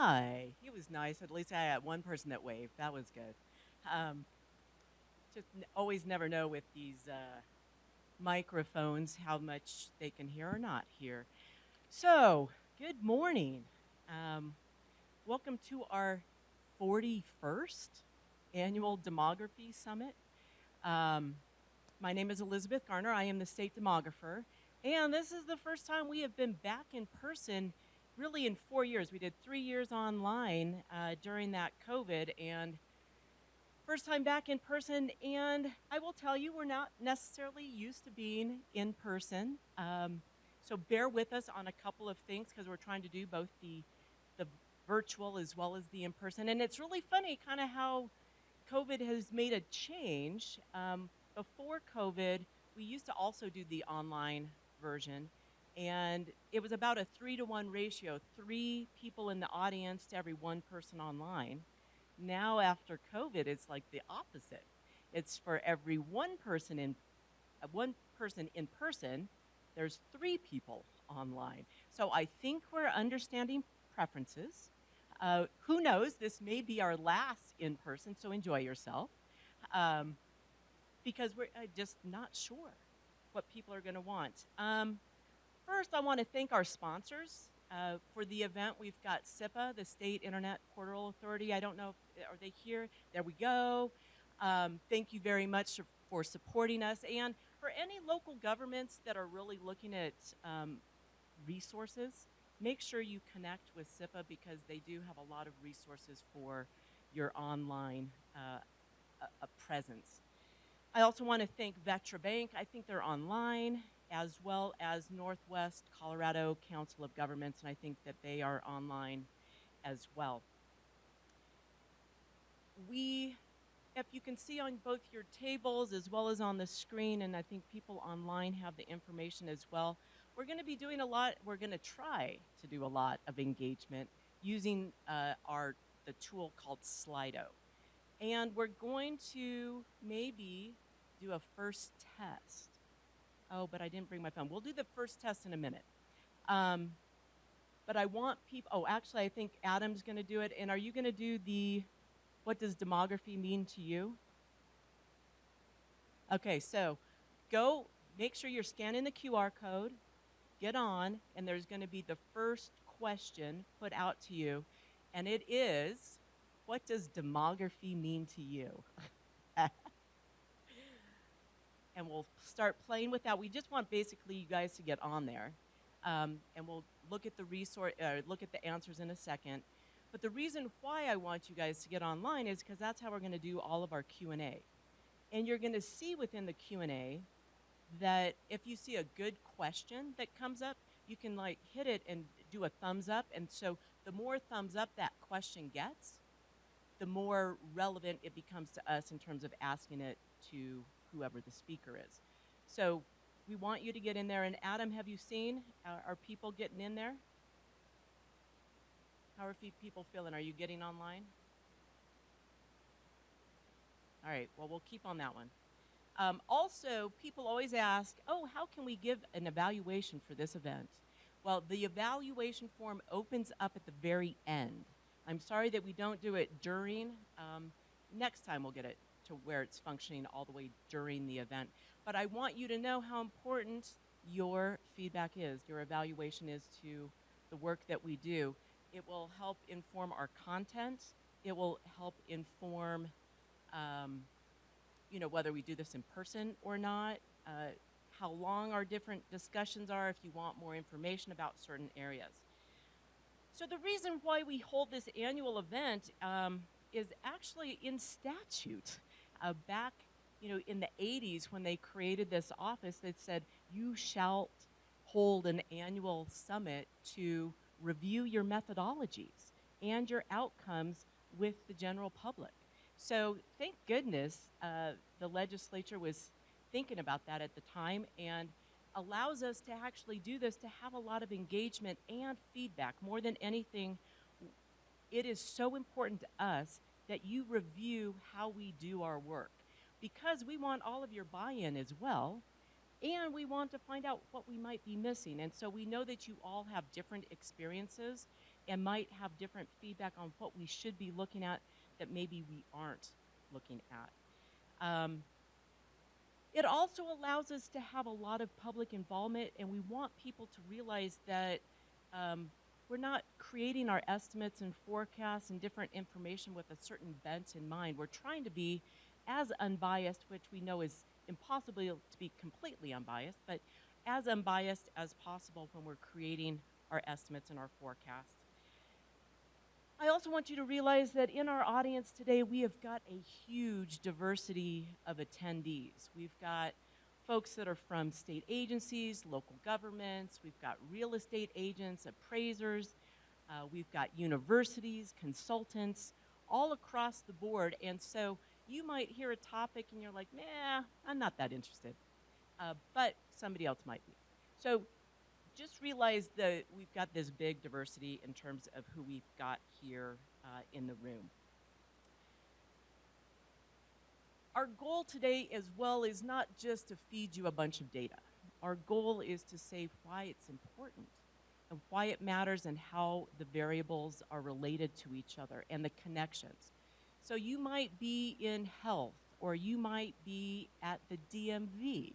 Hi. He was nice. At least I had one person that waved. That was good. Um, always never know with these microphones how much they can hear or not hear. So, good morning. Um, Welcome to our 41st annual Demography Summit. Um, my name is Elizabeth Garner. I am the state demographer. And this is the first time we have been back in person really in 4 years. We did 3 years online during that COVID, and first time back in person. And I will tell you, we're not necessarily used to being in person. So bear with us on a couple of things because we're trying to do both the virtual as well as the in person. And it's really funny kind of how COVID has made a change. Before COVID, we used to also do the online version, and it was about a 3-to-1 ratio, 3 people in the audience to every one person online. Now, after COVID, it's like the opposite. It's for every one person in person, there's 3 people online. So I think we're understanding preferences. Who knows? This may be our last in person, so enjoy yourself, um, because we're just not sure what people are going to want. First, I want to thank our sponsors for the event. We've got SIPA, the State Internet Portal Authority. I don't know if are they here. There we go. Thank you very much for supporting us, and for any local governments that are really looking at resources, make sure you connect with SIPA because they do have a lot of resources for your online presence. I also want to thank Vetra Bank. I think they're online, as well as Northwest Colorado Council of Governments, and I think that they are online as well. If you can see on both your tables as well as on the screen, and I think people online have the information as well, we're going to be doing a lot, we're going to try to do a lot of engagement using the tool called Slido. And we're going to maybe do a first test. Oh, but I didn't bring my phone. We'll do the first test in a minute. Um, but I want people, oh, actually, I think Adam's going to do it. And are you going to do what does demography mean to you? Okay, so go make sure you're scanning the QR code, get on, and there's going to be the first question put out to you. And it is, what does demography mean to you? And we'll start playing with that. We just want basically you guys to get on there, and we'll look at look at the answers in a second. But the reason why I want you guys to get online is because that's how we're going to do all of our Q&A. And you're going to see within the Q&A that if you see a good question that comes up, you can like hit it and do a thumbs up. And so the more thumbs up that question gets, the more relevant it becomes to us in terms of asking it to whoever the speaker is. So we want you to get in there. And Adam, have you seen, are people getting in there? How are people feeling? Are you getting online? All right, well, we'll keep on that one. Also, people always ask, oh, how can we give an evaluation for this event? Well, the evaluation form opens up at the very end. I'm sorry that we don't do it during. Next time we'll get it to where it's functioning all the way during the event. But I want you to know how important your feedback is, your evaluation is to the work that we do. It will help inform our content. It will help inform whether we do this in person or not, how long our different discussions are if you want more information about certain areas. So the reason why we hold this annual event is actually in statute. Back, in the 80s when they created this office, they said, you shall hold an annual summit to review your methodologies and your outcomes with the general public. So thank goodness the legislature was thinking about that at the time and allows us to actually do this, to have a lot of engagement and feedback. More than anything, it is so important to us that you review how we do our work because we want all of your buy-in as well, and we want to find out what we might be missing. And so we know that you all have different experiences, and might have different feedback on what we should be looking at that maybe we aren't looking at. It also allows us to have a lot of public involvement, and we want people to realize that we're not creating our estimates and forecasts and different information with a certain bent in mind. We're trying to be as unbiased, which we know is impossible to be completely unbiased, but as unbiased as possible when we're creating our estimates and our forecasts. I also want you to realize that in our audience today, we have got a huge diversity of attendees. We've got folks that are from state agencies, local governments, we've got real estate agents, appraisers, we've got universities, consultants, all across the board. And so you might hear a topic and you're like, nah, I'm not that interested. But somebody else might be. So just realize that we've got this big diversity in terms of who we've got here in the room. Our goal today as well is not just to feed you a bunch of data. Our goal is to say why it's important and why it matters and how the variables are related to each other and the connections. So you might be in health or you might be at the DMV.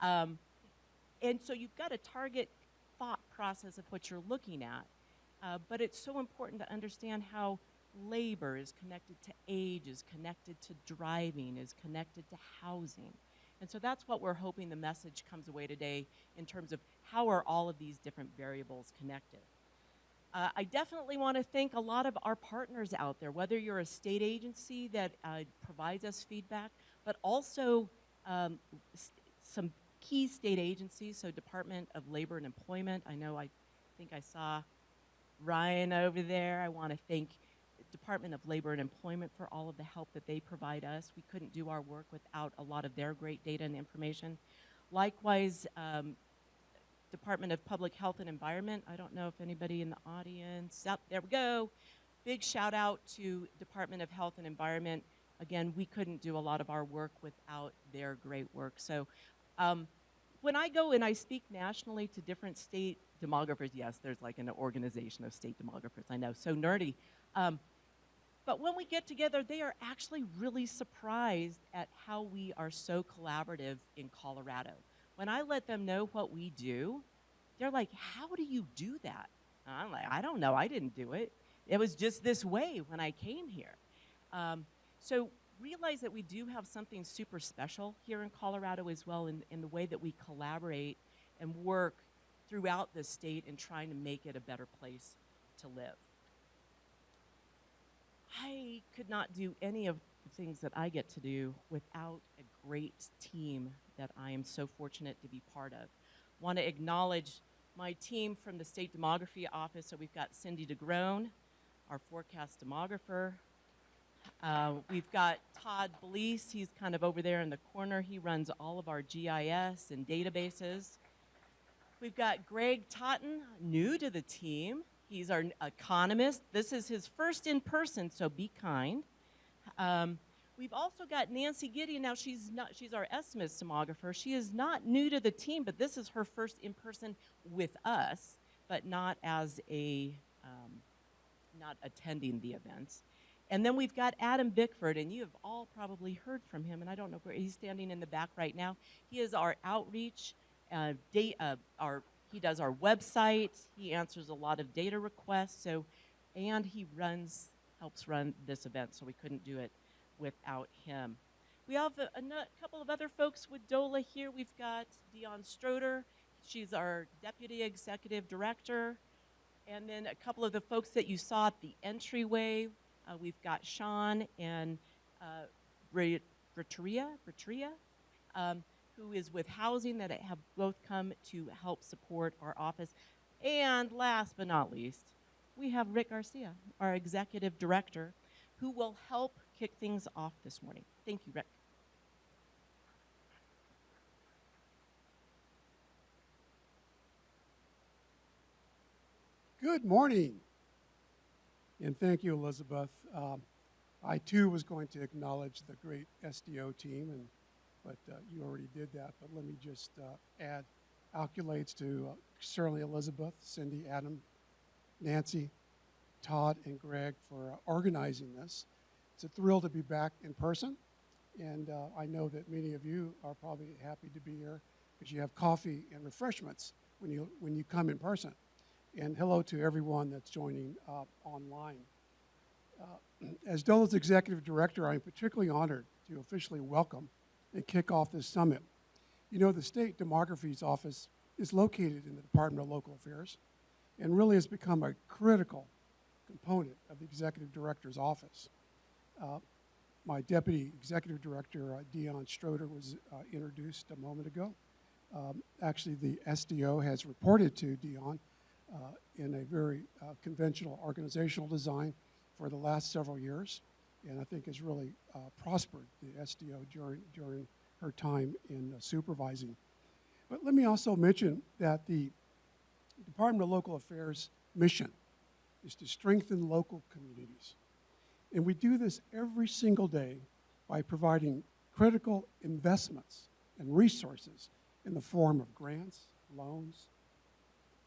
And so you've got a target thought process of what you're looking at, but it's so important to understand how labor is connected to age, is connected to driving, is connected to housing. And so that's what we're hoping the message comes away today in terms of how are all of these different variables connected. I definitely want to thank a lot of our partners out there, whether you're a state agency that provides us feedback, but also some key state agencies, so Department of Labor and Employment. I think I saw Ryan over there. I want to thank Department of Labor and Employment for all of the help that they provide us. We couldn't do our work without a lot of their great data and information. Likewise, Department of Public Health and Environment. I don't know if anybody in the audience, there we go. Big shout out to Department of Health and Environment. Again, we couldn't do a lot of our work without their great work. So when I go and I speak nationally to different state demographers, yes, there's like an organization of state demographers, I know, so nerdy. But when we get together, they are actually really surprised at how we are so collaborative in Colorado. When I let them know what we do, they're like, how do you do that? And I'm like, I don't know, I didn't do it. It was just this way when I came here. So realize that we do have something super special here in Colorado as well in the way that we collaborate and work throughout the state in trying to make it a better place to live. I could not do any of the things that I get to do without a great team that I am so fortunate to be part of. Want to acknowledge my team from the State Demography Office. So we've got Cindy DeGrone, our forecast demographer. We've got Todd Blease. He's kind of over there in the corner. He runs all of our GIS and databases. We've got Greg Totten, new to the team. He's our economist. This is his first in person, so be kind. We've also got Nancy Gideon. Now she's our estimates demographer. She is not new to the team, but this is her first in person with us, but not as not attending the events. And then we've got Adam Bickford, and you have all probably heard from him, and I don't know where he's standing in the back right now. He is our outreach, he does our website, he answers a lot of data requests, and he helps run this event, so we couldn't do it without him. We have a couple of other folks with DOLA here. We've got Dion Stroder, she's our Deputy Executive Director, and then a couple of the folks that you saw at the entryway. We've got Sean and Bertria, who is with housing, that have both come to help support our office. And last but not least, we have Rick Garcia, our Executive Director, who will help kick things off this morning. Thank you, Rick. Good morning, and thank you, Elizabeth. I too was going to acknowledge the great SDO team, but you already did that. But let me just add accolades to certainly Elizabeth, Cindy, Adam, Nancy, Todd and Greg for organizing this. It's a thrill to be back in person, and I know that many of you are probably happy to be here because you have coffee and refreshments when you come in person. And hello to everyone that's joining online. As DOLA's Executive Director, I'm particularly honored to officially welcome and kick off this summit. You know, the State Demography's Office is located in the Department of Local Affairs and really has become a critical component of the Executive Director's office. My Deputy Executive Director, Dion Stroder, was introduced a moment ago. Actually, the SDO has reported to Dion in a very conventional organizational design for the last several years, and I think has really prospered the SDO during her time in supervising. But let me also mention that the Department of Local Affairs mission is to strengthen local communities. And we do this every single day by providing critical investments and resources in the form of grants, loans,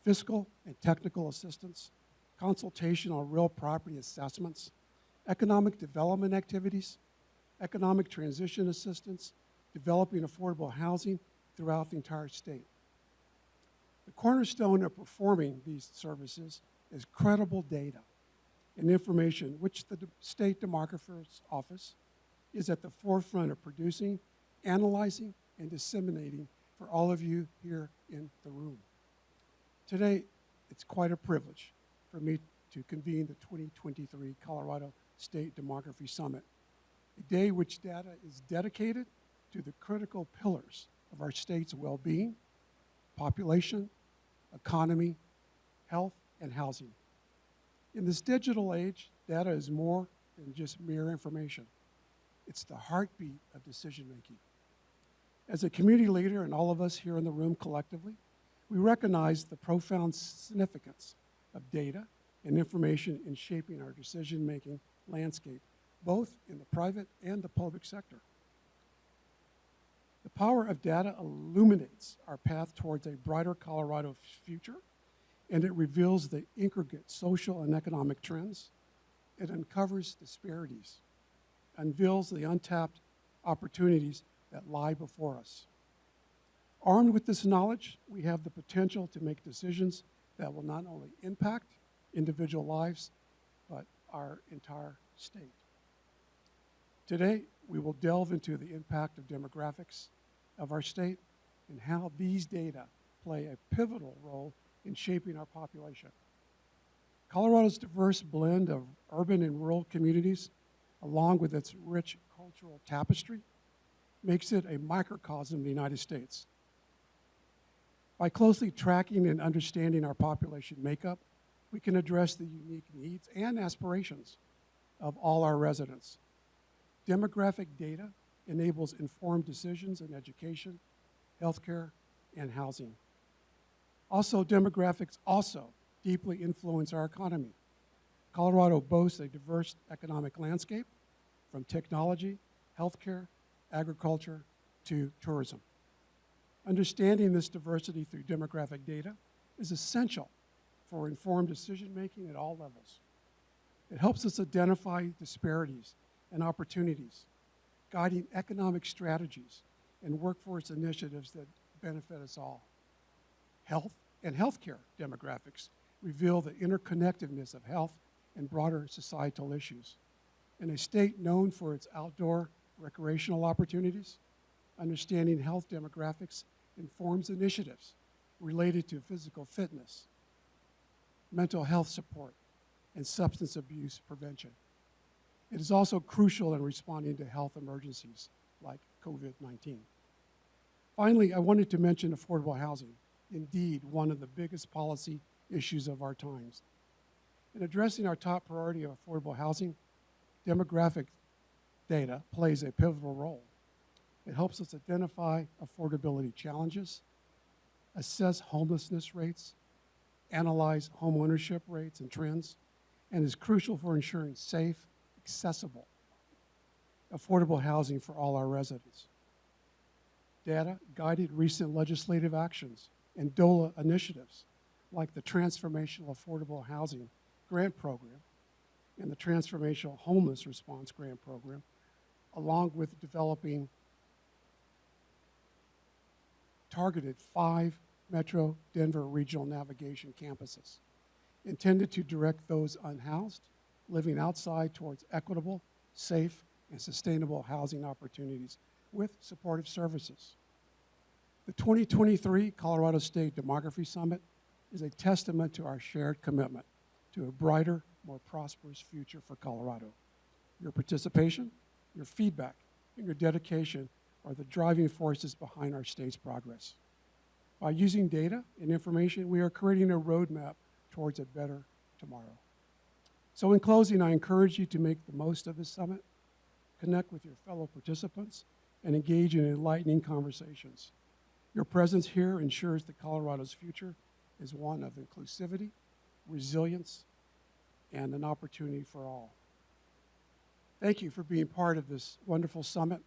fiscal and technical assistance, consultation on real property assessments, economic development activities, economic transition assistance, developing affordable housing throughout the entire state. The cornerstone of performing these services is credible data and information, which the State Demographer's Office is at the forefront of producing, analyzing, and disseminating for all of you here in the room. Today, it's quite a privilege for me to convene the 2023 Colorado State Demography Summit, a day which data is dedicated to the critical pillars of our state's well-being, population, economy, health, and housing. In this digital age, data is more than just mere information. It's the heartbeat of decision-making. As a community leader, and all of us here in the room collectively, we recognize the profound significance of data and information in shaping our decision-making landscape, both in the private and the public sector. The power of data illuminates our path towards a brighter Colorado future, and it reveals the intricate social and economic trends. It uncovers disparities, unveils the untapped opportunities that lie before us. Armed with this knowledge, we have the potential to make decisions that will not only impact individual lives, but our entire state. Today, we will delve into the impact of demographics of our state and how these data play a pivotal role in shaping our population. Colorado's diverse blend of urban and rural communities, along with its rich cultural tapestry, makes it a microcosm of the United States. By closely tracking and understanding our population makeup, we can address the unique needs and aspirations of all our residents. Demographic data enables informed decisions in education, healthcare, and housing. Also, demographics also deeply influence our economy. Colorado boasts a diverse economic landscape, from technology, healthcare, agriculture, to tourism. Understanding this diversity through demographic data is essential for informed decision-making at all levels. It helps us identify disparities and opportunities, guiding economic strategies and workforce initiatives that benefit us all. Health and healthcare demographics reveal the interconnectedness of health and broader societal issues. In a state known for its outdoor recreational opportunities, understanding health demographics informs initiatives related to physical fitness, mental health support, and substance abuse prevention. It is also crucial in responding to health emergencies like COVID-19. Finally, I wanted to mention affordable housing, indeed one of the biggest policy issues of our times. In addressing our top priority of affordable housing, demographic data plays a pivotal role. It helps us identify affordability challenges, assess homelessness rates, analyze home ownership rates and trends, and is crucial for ensuring safe, accessible, affordable housing for all our residents. Data guided recent legislative actions and DOLA initiatives like the Transformational Affordable Housing Grant Program and the Transformational Homeless Response Grant Program, along with developing targeted 5 Metro Denver Regional Navigation campuses, intended to direct those unhoused living outside towards equitable, safe, and sustainable housing opportunities with supportive services. The 2023 Colorado State Demography Summit is a testament to our shared commitment to a brighter, more prosperous future for Colorado. Your participation, your feedback, and your dedication are the driving forces behind our state's progress. By using data and information, we are creating a roadmap towards a better tomorrow. So in closing, I encourage you to make the most of this summit, connect with your fellow participants, and engage in enlightening conversations. Your presence here ensures that Colorado's future is one of inclusivity, resilience, and an opportunity for all. Thank you for being part of this wonderful summit,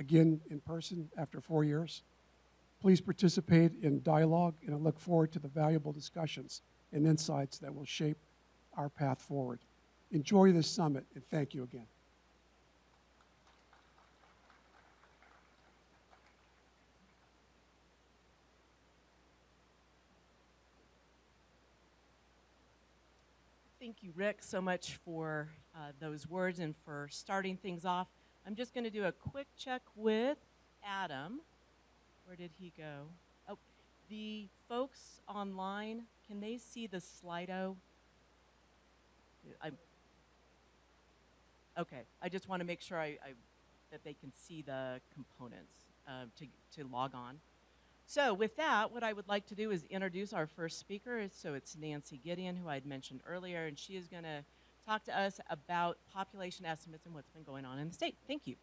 again in person after 4 years. Please participate in dialogue, and I look forward to the valuable discussions and insights that will shape our path forward. Enjoy this summit, and thank you again. Thank you, Rick, so much for those words and for starting things off. I'm just going to do a quick check with Adam. Where did he go? Oh, the folks online, can they see the Slido? Okay, I just want to make sure that they can see the components to log on. So with that, what I would like to do is introduce our first speaker. So it's Nancy Gideon, who I had mentioned earlier, and she is going to talk to us about population estimates and what's been going on in the state. Thank you.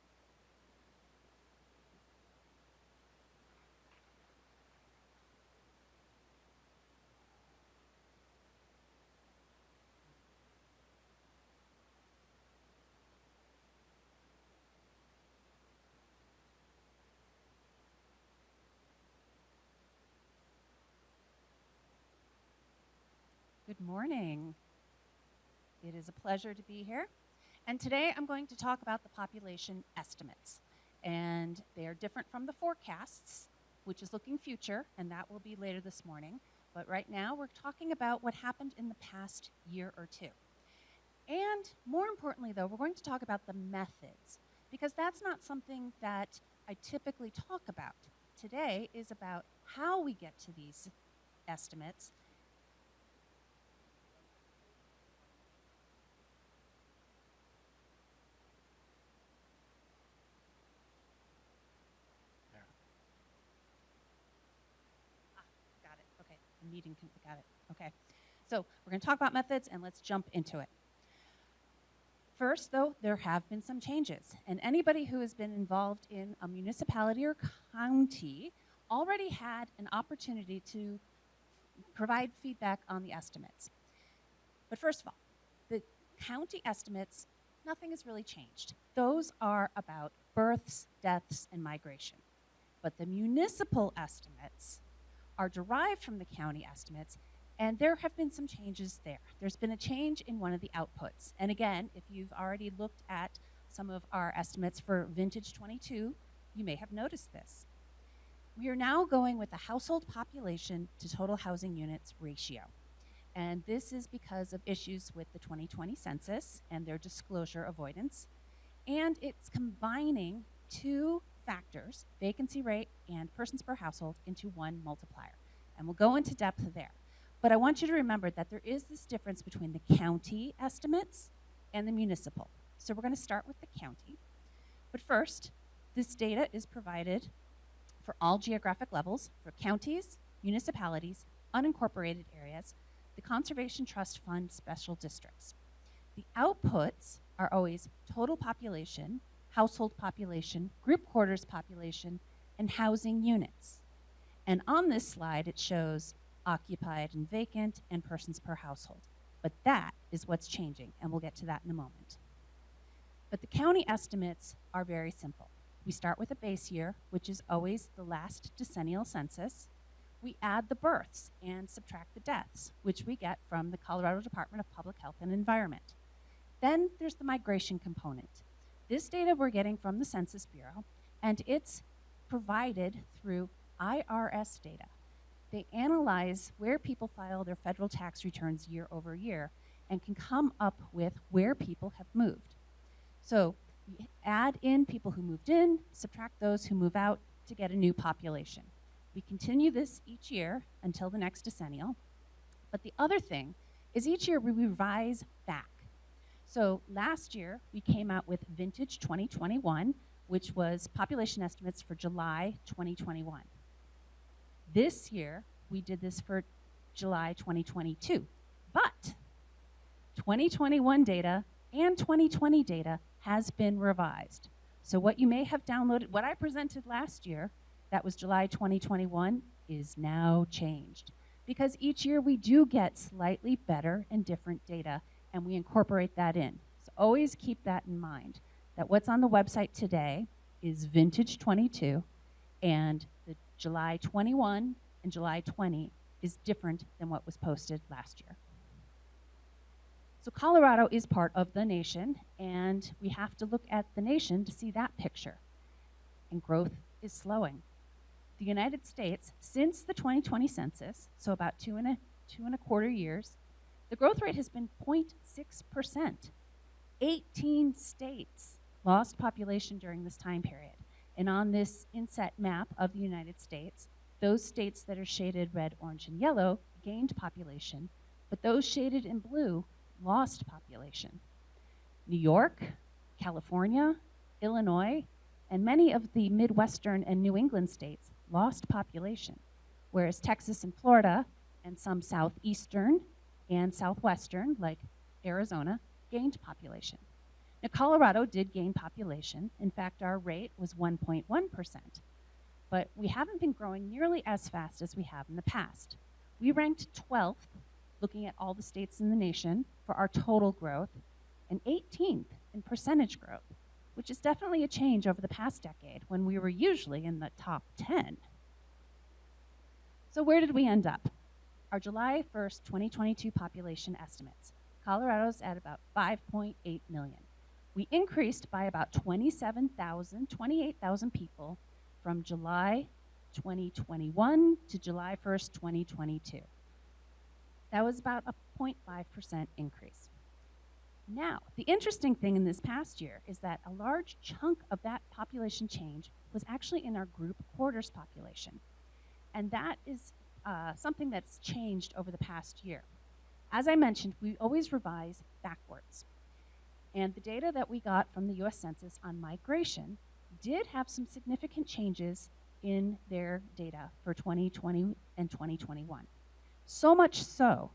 Good morning. It is a pleasure to be here. And today I'm going to talk about the population estimates. And they are different from the forecasts, which is looking future, and that will be later this morning. But right now we're talking about what happened in the past year or two. And more importantly, though, we're going to talk about the methods, because that's not something that I typically talk about. Today is about how we get to these estimates. Got it. Okay. The meeting got it. Okay. So we're going to talk about methods, and let's jump into it. First, though, there have been some changes. And anybody who has been involved in a municipality or county already had an opportunity to provide feedback on the estimates. But first of all, the county estimates, nothing has really changed. Those are about births, deaths, and migration. But the municipal estimates are derived from the county estimates, and there have been some changes there. There's been a change in one of the outputs. And again, if you've already looked at some of our estimates for vintage 22, you may have noticed this. We are now going with the household population to total housing units ratio. And this is because of issues with the 2020 census and their disclosure avoidance. And it's combining two factors, vacancy rate and persons per household, into one multiplier. And we'll go into depth there. But I want you to remember that there is this difference between the county estimates and the municipal. So we're going to start with the county. But first, this data is provided for all geographic levels, for counties, municipalities, unincorporated areas, the Conservation Trust Fund special districts. The outputs are always total population, household population, group quarters population, and housing units. And on this slide, it shows occupied and vacant and persons per household. But that is what's changing, and we'll get to that in a moment. But the county estimates are very simple. We start with a base year, which is always the last decennial census. We add the births and subtract the deaths, which we get from the Colorado Department of Public Health and Environment. Then there's the migration component. This data we're getting from the Census Bureau, and it's provided through IRS data. They analyze where people file their federal tax returns year over year and can come up with where people have moved. So we add in people who moved in, subtract those who move out to get a new population. We continue this each year until the next decennial. But the other thing is each year we revise back. So last year we came out with Vintage 2021, which was population estimates for July 2021. This year we did this for July 2022. But 2021 data and 2020 data has been revised. So what you may have downloaded, what I presented last year, that was July 2021, is now changed. Because each year we do get slightly better and different data, and we incorporate that in. So always keep that in mind, that what's on the website today is Vintage 22, and the July 21 and July 20 is different than what was posted last year. So Colorado is part of the nation, and we have to look at the nation to see that picture. And growth is slowing. The United States, since the 2020 census, so about two and a quarter years, the growth rate has been 0.6%. 18 states lost population during this time period. And on this inset map of the United States, those states that are shaded red, orange, and yellow gained population, but those shaded in blue lost population. New York, California, Illinois, and many of the Midwestern and New England states lost population, whereas Texas and Florida and some southeastern and southwestern, like Arizona, gained population. Now, Colorado did gain population. In fact, our rate was 1.1%, but we haven't been growing nearly as fast as we have in the past. We ranked 12th, looking at all the states in the nation, for our total growth, and 18th in percentage growth, which is definitely a change over the past decade when we were usually in the top 10. So where did we end up? Our July 1st, 2022 population estimates. Colorado's at about 5.8 million. We increased by about 28,000 people from July 2021 to July 1st, 2022. That was about a 0.5% increase. Now, the interesting thing in this past year is that a large chunk of that population change was actually in our group quarters population. And that is something that's changed over the past year. As I mentioned, we always revise backwards. And the data that we got from the US Census on migration did have some significant changes in their data for 2020 and 2021. So much so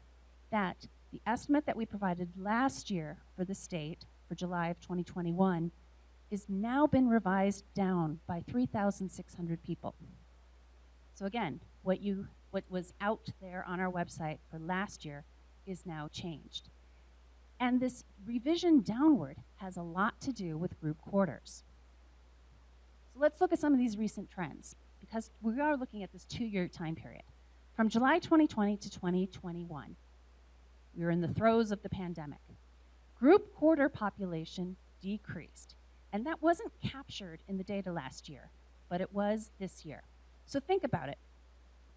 that the estimate that we provided last year for the state for July of 2021 is now been revised down by 3,600 people. So again, what was out there on our website for last year is now changed. And this revision downward has a lot to do with group quarters. So let's look at some of these recent trends, because we are looking at this 2-year time period. From July 2020 to 2021, we were in the throes of the pandemic. Group quarter population decreased, and that wasn't captured in the data last year, but it was this year. So think about it.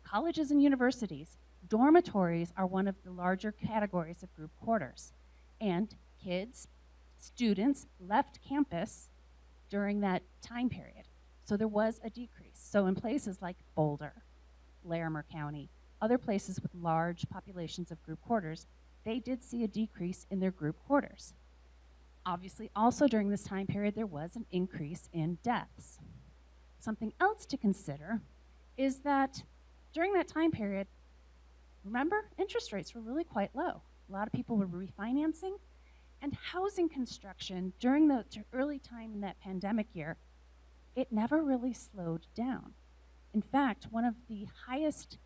Colleges and universities, dormitories are one of the larger categories of group quarters, and kids, students left campus during that time period. So there was a decrease. So in places like Boulder, Larimer County, other places with large populations of group quarters, they did see a decrease in their group quarters. Obviously, also during this time period, there was an increase in deaths. Something else to consider is that during that time period, remember, interest rates were really quite low. A lot of people were refinancing, and housing construction during the early time in that pandemic year, it never really slowed down. In fact, one of the highest,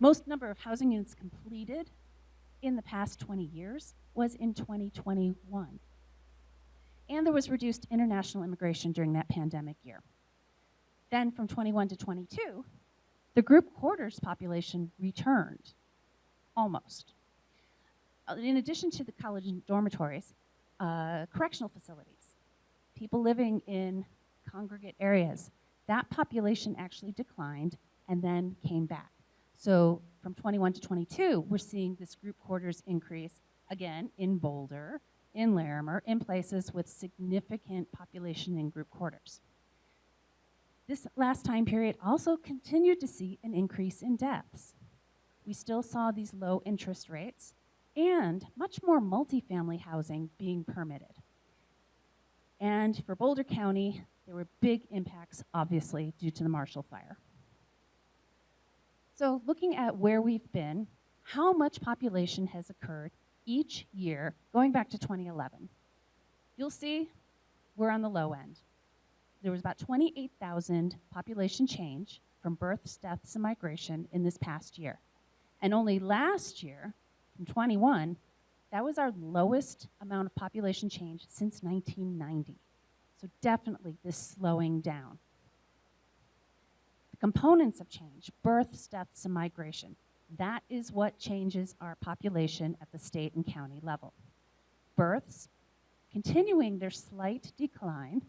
most number of housing units completed in the past 20 years was in 2021. And there was reduced international immigration during that pandemic year. Then from 21 to 22, the group quarters population returned, almost. in addition to the college dormitories, correctional facilities, people living in congregate areas, that population actually declined and then came back. So from 21 to 22, we're seeing this group quarters increase, again, in Boulder, in Larimer, in places with significant population in group quarters. This last time period also continued to see an increase in deaths. We still saw these low interest rates and much more multifamily housing being permitted. And for Boulder County, there were big impacts, obviously, due to the Marshall Fire. So looking at where we've been, how much population has occurred each year going back to 2011. You'll see we're on the low end. There was about 28,000 population change from births, deaths, and migration in this past year. And only last year, from 21, that was our lowest amount of population change since 1990. So definitely this slowing down. The components of change, births, deaths, and migration, that is what changes our population at the state and county level. Births, continuing their slight decline,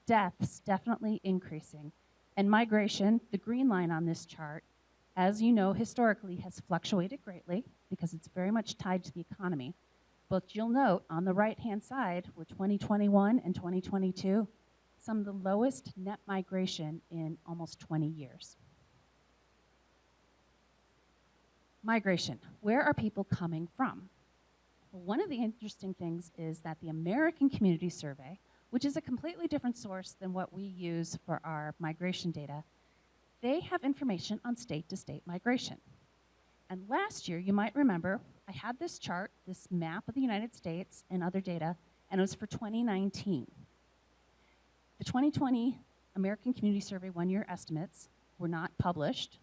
deaths definitely increasing, and migration, the green line on this chart, as you know, historically has fluctuated greatly because it's very much tied to the economy. But you'll note on the right-hand side, with 2021 and 2022, some of the lowest net migration in almost 20 years. Migration, where are people coming from? Well, one of the interesting things is that the American Community Survey, which is a completely different source than what we use for our migration data, they have information on state-to-state migration. And last year, you might remember, I had this chart, this map of the United States and other data, and it was for 2019. The 2020 American Community Survey one-year estimates were not published,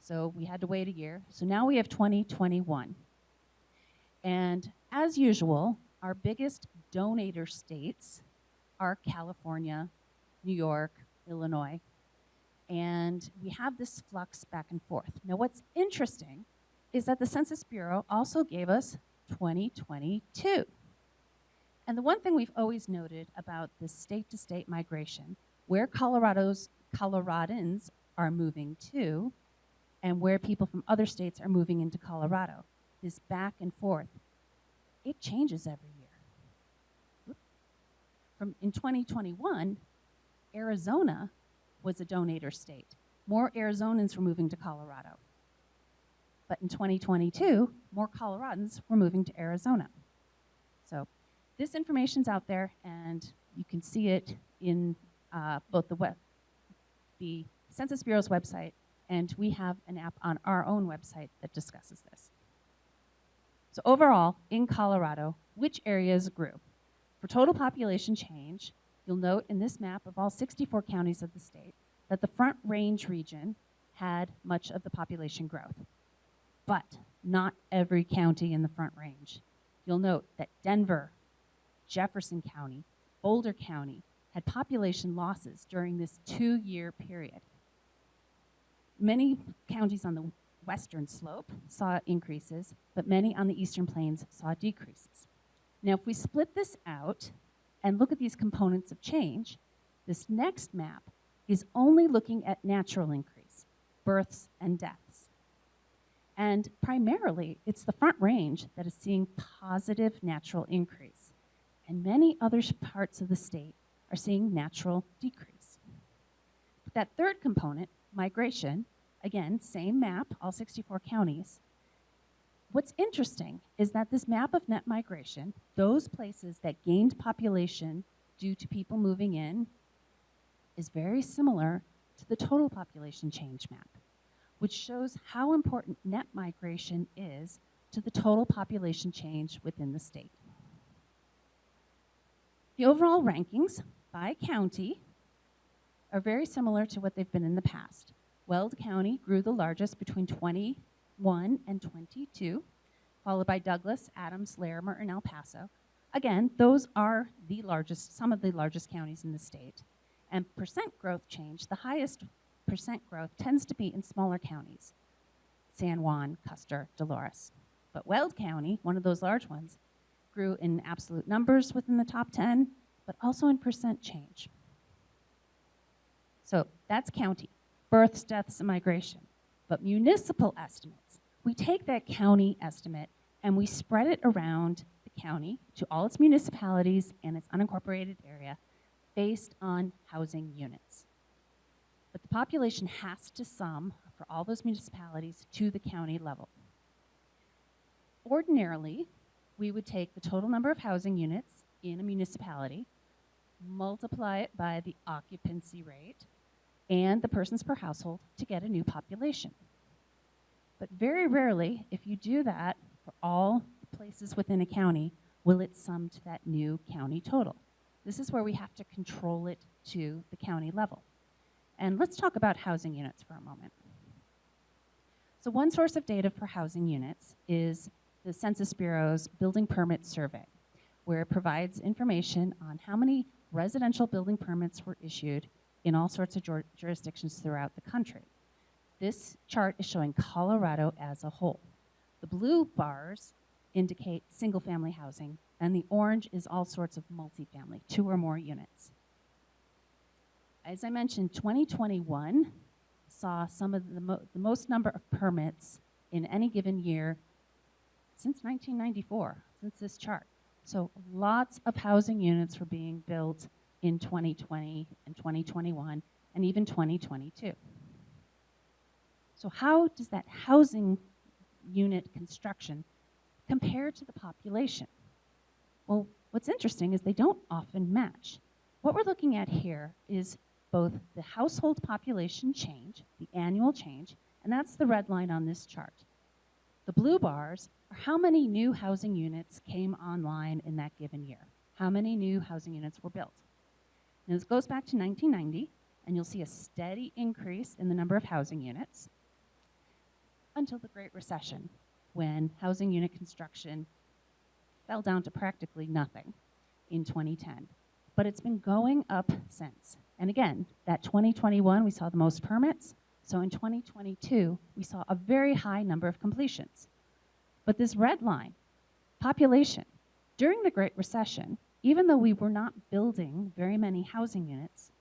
so we had to wait a year. So now we have 2021. And as usual, our biggest donator states are California, New York, Illinois, and we have this flux back and forth. Now what's interesting is that the Census Bureau also gave us 2022. And the one thing we've always noted about this state-to-state migration, where Coloradans are moving to, and where people from other states are moving into Colorado, this back and forth, it changes every year. In 2021, Arizona was a donator state. More Arizonans were moving to Colorado. But in 2022, more Coloradans were moving to Arizona. So this information's out there, and you can see it in both the Census Bureau's website, and we have an app on our own website that discusses this. So overall, in Colorado, which areas grew? For total population change, you'll note in this map of all 64 counties of the state that the Front Range region had much of the population growth. But not every county in the Front Range. You'll note that Denver, Jefferson County, Boulder County had population losses during this 2-year period. Many counties on the western slope saw increases, but many on the eastern plains saw decreases. Now, if we split this out and look at these components of change, this next map is only looking at natural increase, births and deaths. And primarily, it's the Front Range that is seeing positive natural increase. And many other parts of the state are seeing natural decrease. But that third component, migration, again, same map, all 64 counties. What's interesting is that this map of net migration, those places that gained population due to people moving in, is very similar to the total population change map, which shows how important net migration is to the total population change within the state. The overall rankings by county are very similar to what they've been in the past. Weld County grew the largest between 21 and 22, followed by Douglas, Adams, Larimer, and El Paso. Again, those are the largest, some of the largest counties in the state. And percent growth change, the highest percent growth tends to be in smaller counties, San Juan, Custer, Dolores. But Weld County, one of those large ones, grew in absolute numbers within the top 10, but also in percent change. So that's county, births, deaths, and migration. But municipal estimates, we take that county estimate and we spread it around the county to all its municipalities and its unincorporated area based on housing units. But the population has to sum for all those municipalities to the county level. Ordinarily, we would take the total number of housing units in a municipality, multiply it by the occupancy rate and the persons per household to get a new population. But very rarely, if you do that for all places within a county, will it sum to that new county total. This is where we have to control it to the county level. And let's talk about housing units for a moment. So one source of data for housing units is the Census Bureau's Building Permit Survey, where it provides information on how many residential building permits were issued in all sorts of jurisdictions throughout the country. This chart is showing Colorado as a whole. The blue bars indicate single-family housing, and the orange is all sorts of multifamily, 2 or more units. As I mentioned, 2021 saw some of the most number of permits in any given year since 1994, since this chart. So lots of housing units were being built in 2020 and 2021 and even 2022. So how does that housing unit construction compare to the population? Well, what's interesting is they don't often match. What we're looking at here is both the household population change, the annual change, and that's the red line on this chart. The blue bars are how many new housing units came online in that given year. How many new housing units were built. Now this goes back to 1990, and you'll see a steady increase in the number of housing units until the Great Recession, when housing unit construction fell down to practically nothing in 2010. But it's been going up since. And again, that 2021, we saw the most permits. So in 2022, we saw a very high number of completions. But this red line, population, during the Great Recession, even though we were not building very many housing units,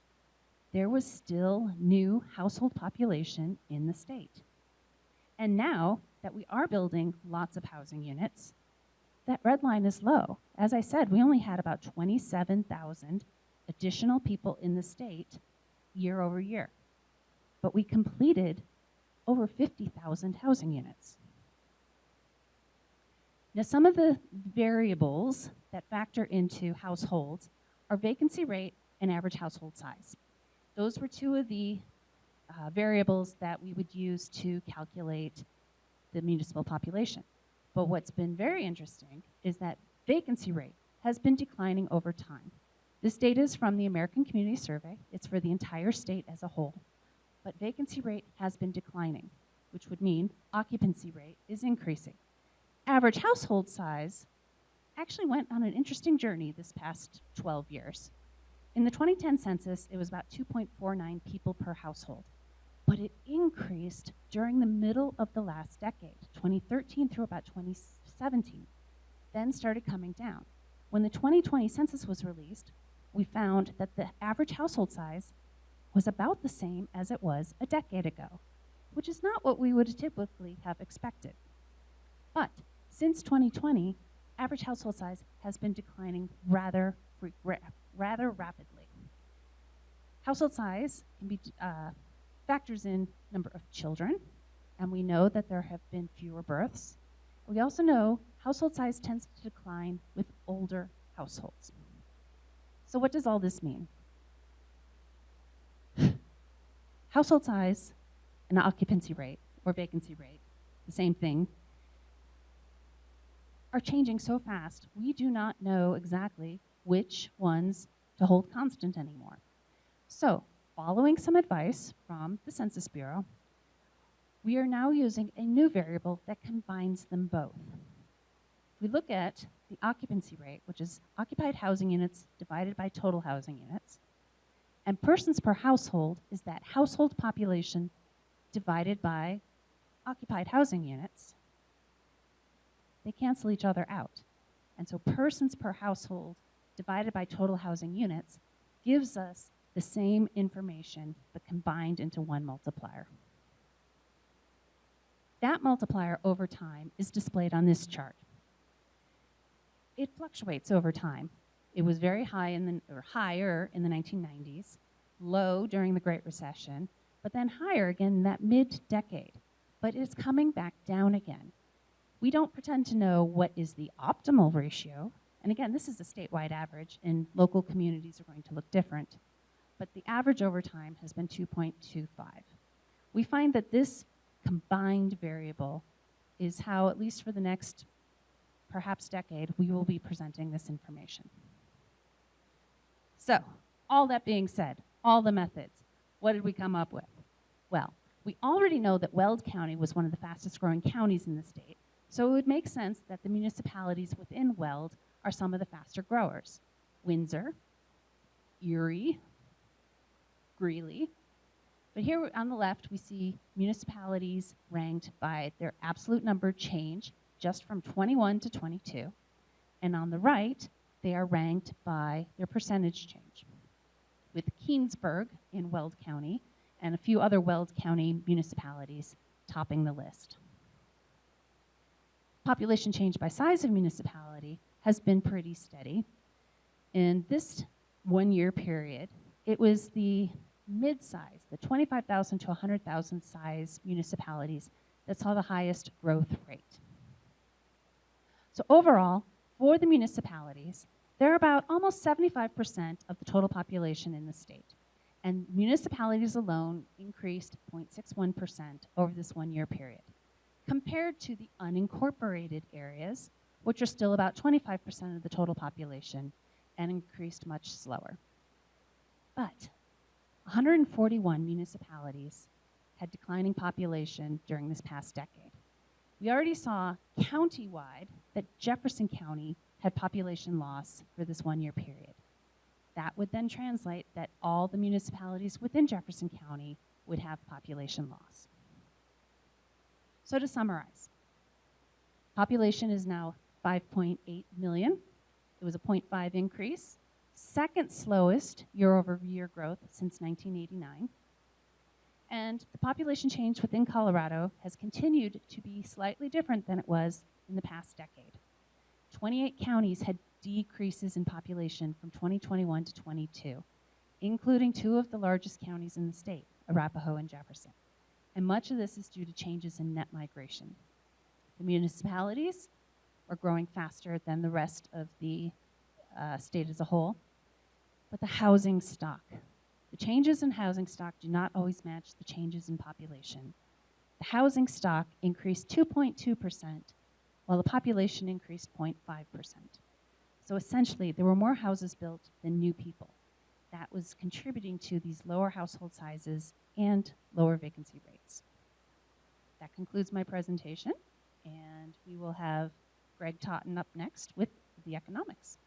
there was still new household population in the state. And now that we are building lots of housing units, that red line is low. As I said, we only had about 27,000 additional people in the state year over year. But we completed over 50,000 housing units. Now, some of the variables that factor into households are vacancy rate and average household size. Those were 2 of the variables that we would use to calculate the municipal population. But what's been very interesting is that vacancy rate has been declining over time. This data is from the American Community Survey. It's for the entire state as a whole. But vacancy rate has been declining, which would mean occupancy rate is increasing. Average household size actually went on an interesting journey this past 12 years. In the 2010 census, it was about 2.49 people per household. But it increased during the middle of the last decade, 2013 through about 2017, then started coming down. When the 2020 census was released, we found that the average household size was about the same as it was a decade ago, which is not what we would typically have expected. But since 2020, average household size has been declining rather rapidly. Household size can be factors in number of children, and we know that there have been fewer births. We also know household size tends to decline with older households. So what does all this mean? Household size and occupancy rate, or vacancy rate, the same thing, are changing so fast, we do not know exactly which ones to hold constant anymore. So, following some advice from the Census Bureau, we are now using a new variable that combines them both. If we look at the occupancy rate, which is occupied housing units divided by total housing units, and persons per household is that household population divided by occupied housing units, they cancel each other out. And so persons per household divided by total housing units gives us the same information but combined into one multiplier. That multiplier over time is displayed on this chart. It fluctuates over time. It was very high higher in the 1990s, low during the Great Recession, but then higher again in that mid-decade. But it's coming back down again. We don't pretend to know what is the optimal ratio. And again, this is a statewide average, and local communities are going to look different. But the average over time has been 2.25. We find that this combined variable is how, at least for the next perhaps decade, we will be presenting this information. So, all that being said, all the methods, what did we come up with? Well, we already know that Weld County was one of the fastest growing counties in the state, so it would make sense that the municipalities within Weld are some of the faster growers. Windsor, Erie, Greeley. But here on the left, we see municipalities ranked by their absolute number change, just from 21 to 22. And on the right, they are ranked by their percentage change, with Keensburg in Weld County and a few other Weld County municipalities topping the list. Population change by size of municipality has been pretty steady. In this 1 year period, it was the mid-size, the 25,000 to 100,000 size municipalities that saw the highest growth rate. So overall, for the municipalities, they're about almost 75% of the total population in the state. And municipalities alone increased 0.61% over this 1 year period, compared to the unincorporated areas, which are still about 25% of the total population and increased much slower. But 141 municipalities had declining population during this past decade. We already saw county-wide that Jefferson County had population loss for this 1 year period. That would then translate that all the municipalities within Jefferson County would have population loss. So to summarize, population is now 5.8 million. It was a 0.5 increase, second slowest year-over-year growth since 1989. And the population change within Colorado has continued to be slightly different than it was in the past decade. 28 counties had decreases in population from 2021 to 22, including two of the largest counties in the state, Arapahoe and Jefferson. And much of this is due to changes in net migration. The municipalities are growing faster than the rest of the state as a whole, but the housing stock, the changes in housing stock do not always match the changes in population. The housing stock increased 2.2%, while the population increased 0.5%. So essentially, there were more houses built than new people. That was contributing to these lower household sizes and lower vacancy rates. That concludes my presentation, and we will have Greg Totten up next with the economics.